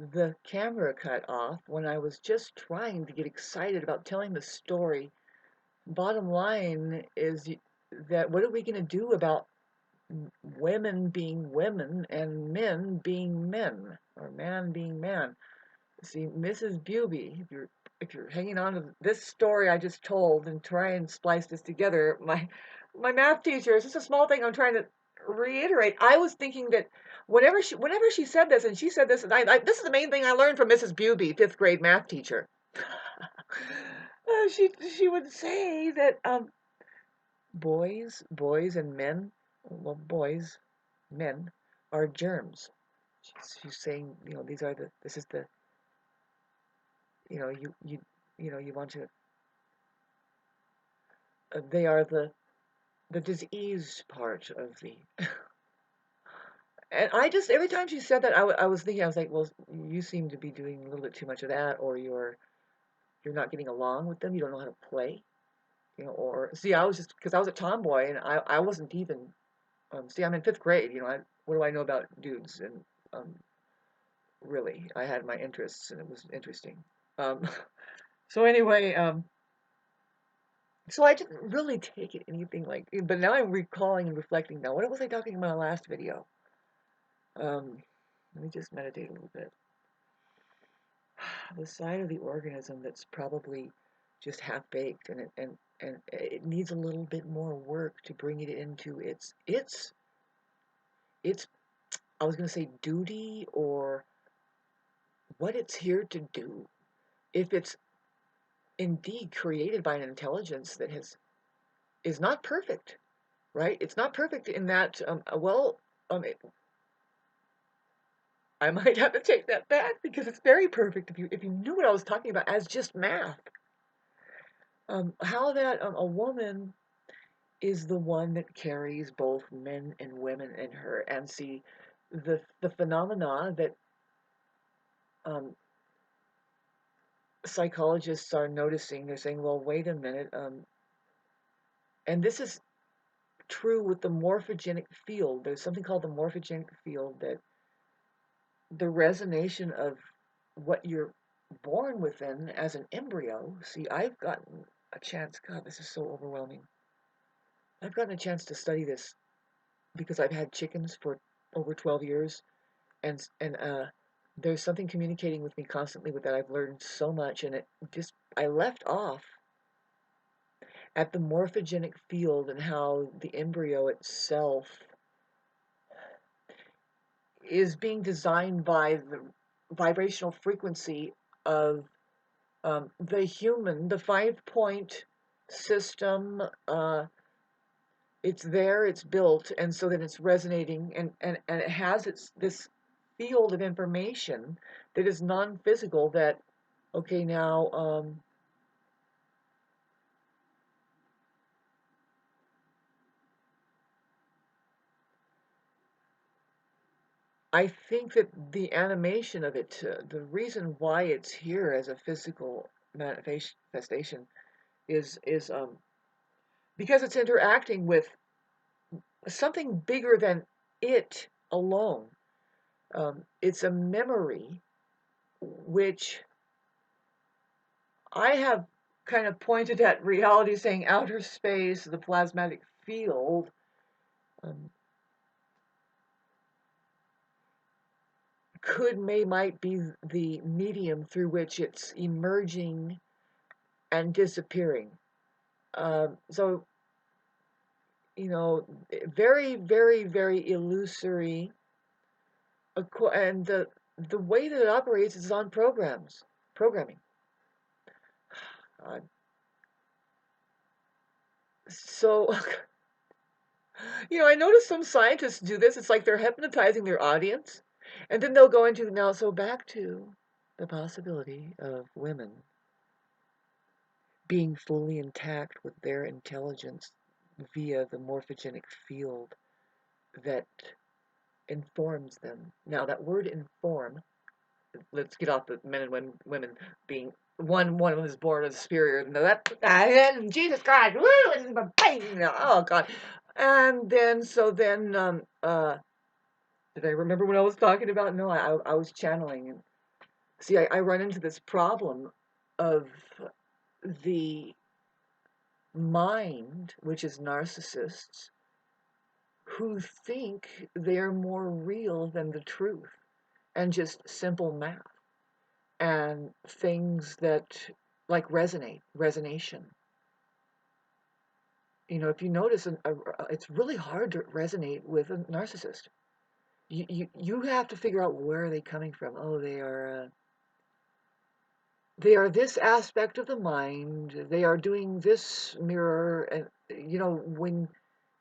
the camera cut off when I was just trying to get excited about telling the story. Bottom line is that what are we going to do about women being women and men being men, or man being man? See, Mrs. Buby, if you're hanging on to this story I just told and try and splice this together, my math teacher, it's just a small thing I'm trying to reiterate. I was thinking that whenever she said this, and she said this, and this is the main thing I learned from Mrs. Buby, fifth grade math teacher. She would say that boys and men, well, men are germs. She's saying, this is the, you want to, they are the disease part of the. And I just, every time she said that, I was thinking, I was like, well, you seem to be doing a little bit too much of that, or you're not getting along with them. You don't know how to play, or see, I was just, because I was a tomboy and I wasn't even, see, I'm in fifth grade, what do I know about dudes? And um, really, I had my interests and it was interesting. Um, so anyway, so I didn't really take it anything like, but now I'm recalling and reflecting now. What was I talking about in my last video? Let me just meditate a little bit. The side of the organism that's probably just half baked, and it needs a little bit more work to bring it into its I was going to say duty, or what it's here to do. If it's indeed created by an intelligence that is not perfect, right? It's not perfect in that, I might have to take that back, because it's very perfect if you knew what I was talking about as just math. How that a woman is the one that carries both men and women in her, and see the phenomena that um, psychologists are noticing. They're saying, well, wait a minute, and this is true with the morphogenic field. There's something called the morphogenic field, that the resonation of what you're born within as an embryo. See, I've gotten a chance, God, this is so overwhelming. I've gotten a chance to study this because I've had chickens for over 12 years, and there's something communicating with me constantly with that. I've learned so much, and I left off at the morphogenic field and how the embryo itself is being designed by the vibrational frequency of the human, the 5-point system. It's there, it's built, and so that it's resonating, and it has this field of information that is non-physical, that, okay, now, I think that the animation of it, the reason why it's here as a physical manifestation is because it's interacting with something bigger than it alone. It's a memory, which I have kind of pointed at reality, saying outer space, the plasmatic field, um, might be the medium through which it's emerging and disappearing. So, very, very, very illusory, and the way that it operates is on programming. So, I notice some scientists do this. It's like they're hypnotizing their audience, and then they'll go into, now, so back to the possibility of women being fully intact with their intelligence via the morphogenic field that informs them. Now, that word inform, let's get off the men and women being one of them is born as superior. No, Jesus Christ, woo, oh God. And then, did I remember what I was talking about? No, I was channeling. See, I run into this problem of the mind, which is narcissists, who think they're more real than the truth and just simple math and things that like resonation. If you notice, it's really hard to resonate with a narcissist. You have to figure out where are they coming from. Oh, they are this aspect of the mind. They are doing this mirror, and when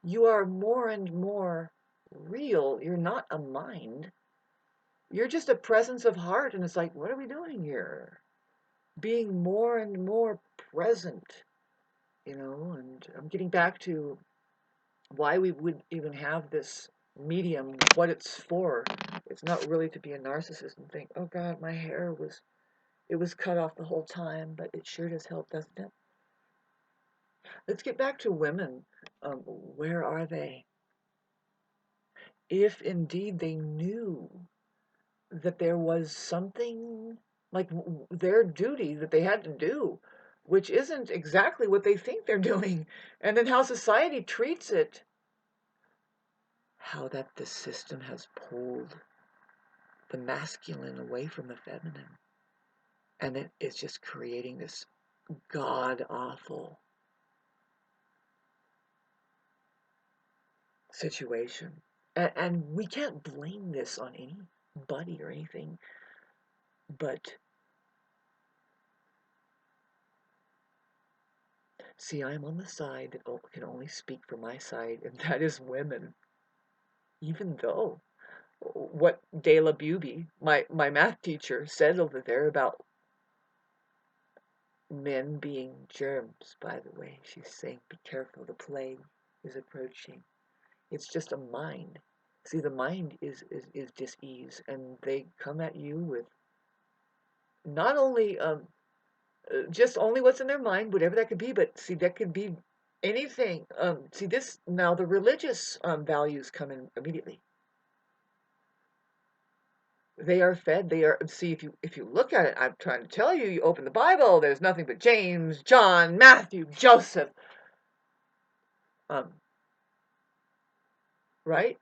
you are more and more real, you're not a mind. You're just a presence of heart, and it's like, what are we doing here? Being more and more present, and I'm getting back to why we would even have this medium, what it's for. It's not really to be a narcissist and think, oh God, my hair was cut off the whole time, but it sure does help, doesn't it? Let's get back to women. Where are they? If indeed they knew that there was something like their duty that they had to do, which isn't exactly what they think they're doing, and then how society treats it, how that the system has pulled the masculine away from the feminine, and it is just creating this god awful situation. And we can't blame this on anybody or anything, but see, I'm on the side that can only speak for my side, and that is women. Even though what De La Beauty, my math teacher, said over there about men being germs, by the way, she's saying, be careful, the plague is approaching. It's just a mind. See, the mind is dis-ease, and they come at you with not only just only what's in their mind, whatever that could be, but see, that could be anything. See, this now the religious values come in immediately. They are fed. They are see if you look at it. I'm trying to tell you. You open the Bible. There's nothing but James, John, Matthew, Joseph. Um, right?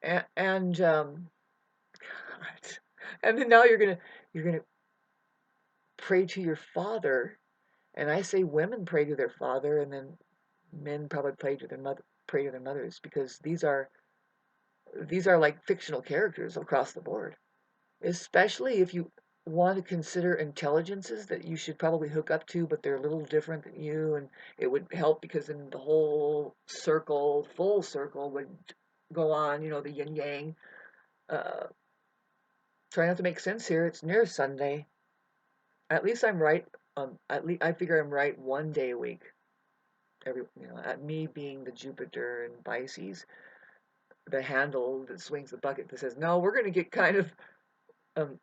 And and then now you're gonna pray to your father. And I say women pray to their father, and then men probably pray to their mothers, because these are like fictional characters across the board. Especially if you want to consider intelligences that you should probably hook up to, but they're a little different than you, and it would help because then the whole circle, full circle, would go on. The yin yang. Uh, Try not to make sense here. It's near Sunday. At least I'm right. At least I figure I'm right one day a week. At me being the Jupiter and Pisces, the handle that swings the bucket that says, no, we're going to get kind of, um,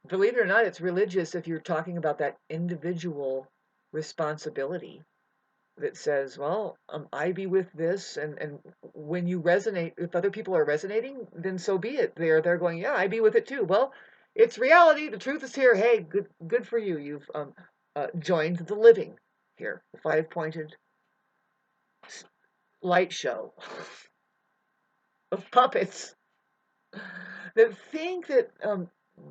believe it or not, it's religious if you're talking about that individual responsibility that says, well, I be with this, and when you resonate, if other people are resonating, then so be it. They're going, yeah, I be with it too. Well, it's reality. The truth is here. Hey, good for you. You've joined the living here, the five-pointed light show of puppets that think that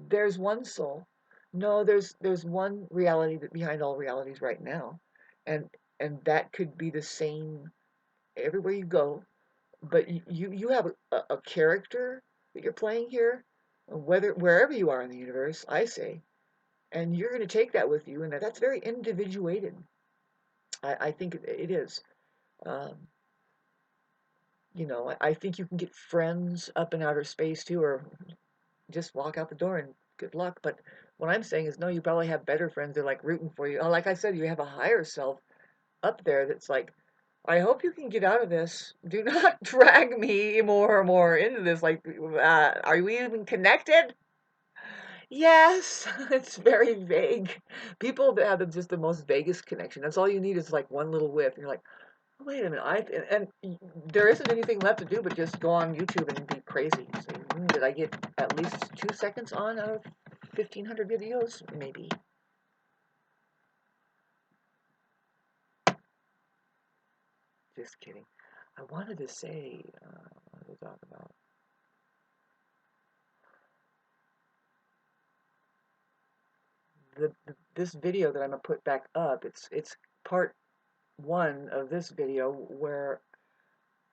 there's one soul. No, there's one reality that behind all realities right now, and that could be the same everywhere you go. But you have a character that you're playing here, wherever you are in the universe, I say, and you're going to take that with you, and that's very individuated. I think it is. Um, I think you can get friends up in outer space too, or just walk out the door and good luck. But what I'm saying is, no, you probably have better friends that are like rooting for you. Like I said, you have a higher self up there that's like, I hope you can get out of this. Do not drag me more and more into this. Like, are we even connected? Yes, it's very vague. People that have just the most vaguest connection. That's all you need is like one little whiff. And you're like, Wait a minute, and there isn't anything left to do but just go on YouTube and be crazy. Say, did I get at least 2 seconds on out of 1,500 videos? Maybe. Just kidding. I wanted to say, what did we talk about? This video that I'm gonna put back up. It's part one of this video where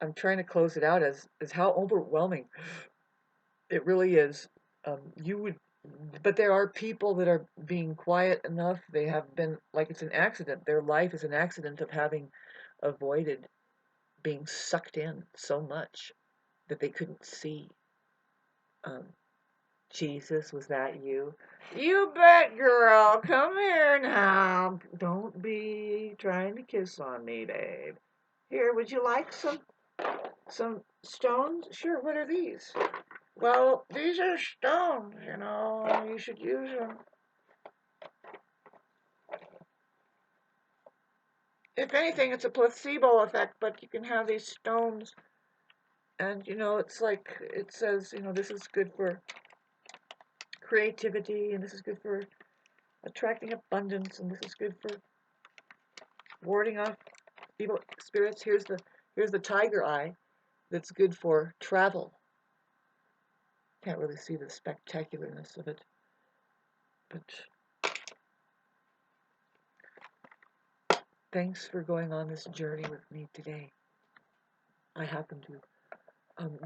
I'm trying to close it out as how overwhelming it really is. You would, but there are people that are being quiet enough. They have been like it's an accident. Their life is an accident of having avoided being sucked in so much that they couldn't see. Um, Jesus, was that you? You bet, girl. Come here now. Don't be trying to kiss on me, babe. Here, would you like some stones? Sure. What are these? Well, these are stones, you know. You should use them. If anything, it's a placebo effect, but you can have these stones. And, you know, it's like it says, you know, this is good for creativity, and this is good for attracting abundance, and this is good for warding off evil spirits. Here's the tiger eye that's good for travel. Can't really see the spectacularness of it, but thanks for going on this journey with me today. I happen to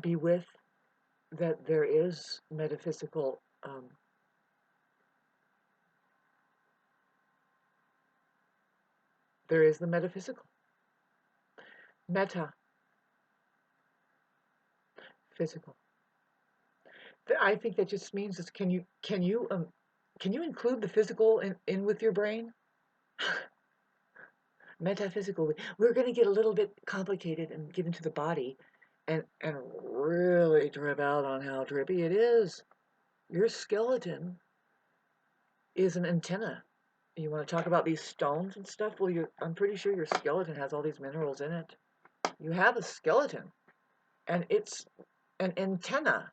be with that there is metaphysical there is the metaphysical meta physical. I think that just means is can you include the physical in with your brain? Metaphysical. We're going to get a little bit complicated and get into the body and really trip out on how trippy it is. Your skeleton is an antenna. You want to talk about these stones and stuff? Well, I'm pretty sure your skeleton has all these minerals in it. You have a skeleton, and it's an antenna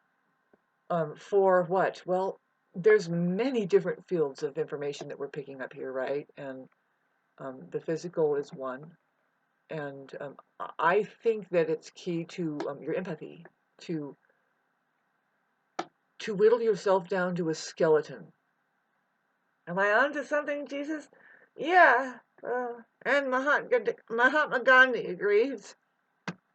for what? Well, there's many different fields of information that we're picking up here, right? And the physical is one. And I think that it's key to your empathy, to whittle yourself down to a skeleton. Am I on to something, Jesus? Yeah. And Mahatma Gandhi agrees.